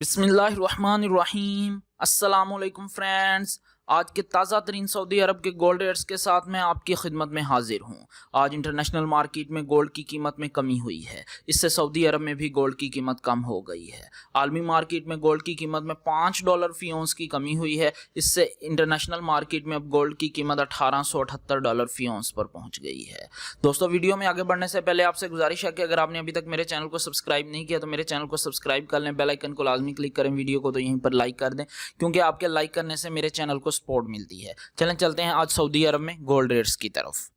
बिस्मिल्लाहिर्रहमानिर्रहीम। अस्सलाम वालेकुम फ्रेंड्स। आज के ताज़ा तरीन सऊदी अरब के गोल्ड रेट्स के साथ मैं आपकी खिदमत में हाजिर हूँ। आज इंटरनेशनल मार्केट में गोल्ड की कीमत में कमी हुई है, इससे सऊदी अरब में भी गोल्ड की कीमत कम हो गई है। आलमी मार्केट में गोल्ड की कीमत में $5 फी औंस की कमी हुई है, इससे इंटरनेशनल मार्केट में अब गोल्ड की कीमत $1878 फी औंस पर पहुँच गई है। दोस्तों, वीडियो में आगे बढ़ने से पहले आपसे गुजारिश है कि अगर आपने अभी तक मेरे चैनल को सब्सक्राइब नहीं किया तो मेरे चैनल को सब्सक्राइब कर लें, बेल आइकन को लाजमी क्लिक करें, वीडियो को तो यहीं पर लाइक कर दें क्योंकि आपके लाइक करने से मेरे चैनल को सपोर्ट मिलती है। चलते हैं आज सऊदी अरब में गोल्ड रेट्स की तरफ।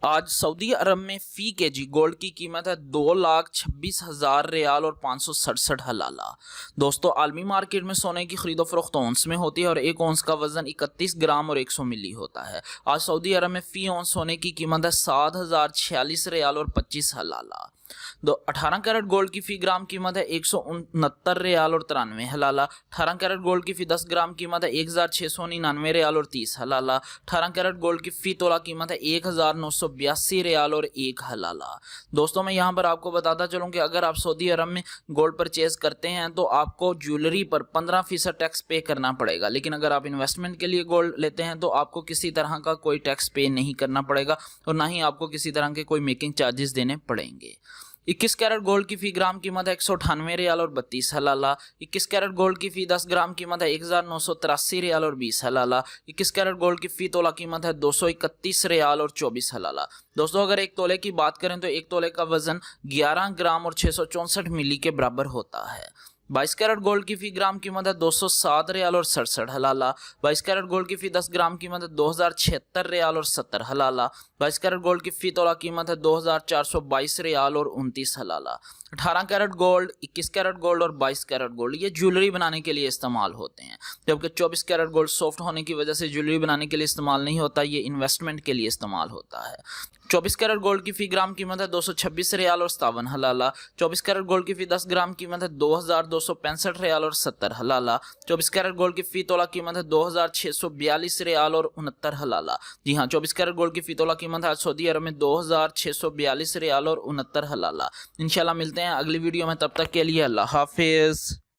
आज सऊदी अरब में फी केजी गोल्ड की कीमत है 2,26,000 रियाल और 567 हलाला। दोस्तों, आलमी मार्केट में सोने की खरीदो फरोख्त औंस में होती है और एक औंस का वजन 31 ग्राम और 100 मिली होता है। आज सऊदी अरब में फी औंस सोने की कीमत है 7,046 रियाल और 25 हलाला। 18 कैरेट गोल्ड की फी ग्राम कीमत है 169 रियाल और 93 हलाला। 18 कैरेट गोल्ड की फी 10 ग्राम कीमत है 1,699 रियाल और 30 हलाला। 18 कैरेट गोल्ड की फी तोला कीमत है 1,982 रियाल और 1 हलाला। दोस्तों, मैं यहाँ पर आपको बताता चलूँ कि अगर आप सऊदी अरब में गोल्ड परचेज करते हैं तो आपको ज्वेलरी पर 15% टैक्स पे करना पड़ेगा, लेकिन अगर आप इन्वेस्टमेंट के लिए गोल्ड लेते हैं तो आपको किसी तरह का कोई टैक्स पे नहीं करना पड़ेगा और ना ही आपको किसी तरह के कोई मेकिंग चार्जेस देने पड़ेंगे। 21 कैरेट गोल्ड की फी ग्राम कीमत है 198 रियाल और 32 हलाला। 21 कैरेट गोल्ड की फी 10 ग्राम कीमत है 1,983 रियाल और 20 हलाला। 21 कैरेट गोल्ड की फी तोला कीमत है 231 रियाल और 24 हलाला। दोस्तों, अगर एक तोले की बात करें तो एक तोले का वजन 11 ग्राम और 664 मिली के बराबर होता है। 22 कैरेट गोल्ड की फी ग्राम कीमत है 207 रियाल और 67 हलाला। 22 कैरेट गोल्ड की फी 10 ग्राम कीमत है 2,076 रियाल और 70 हलाला। 22 कैरेट गोल्ड की फी तोला कीमत है 2,422 रियाल और 29 हलाला। 18 कैरेट गोल्ड, 21 कैरेट गोल्ड और 22 कैरेट गोल्ड ये ज्वेलरी बनाने के लिए इस्तेमाल होते हैं, जबकि 24 कैरेट गोल्ड सॉफ्ट होने की वजह से ज्वेलरी बनाने के लिए इस्तेमाल नहीं होता, ये इन्वेस्टमेंट के लिए इस्तेमाल होता है। 24 कैरेट गोल्ड की फी ग्राम कीमत है 226 रियाल और 57 हलाला। 24 कैरेट गोल्ड की फी 10 ग्राम कीमत है 2,265 रियाल और 70 हलाला। 24 कैरेट गोल्ड की फी तोला कीमत है 2,642 रियाल और 69 हलाला। जी हाँ, 24 कैरेट गोल्ड की फी तोला कीमत है सऊदी अरब में 2,642 रियाल और 69 हलाला। इंशाल्लाह मिलते हैं अगली वीडियो में, तब तक के लिए अल्लाह हाफिज।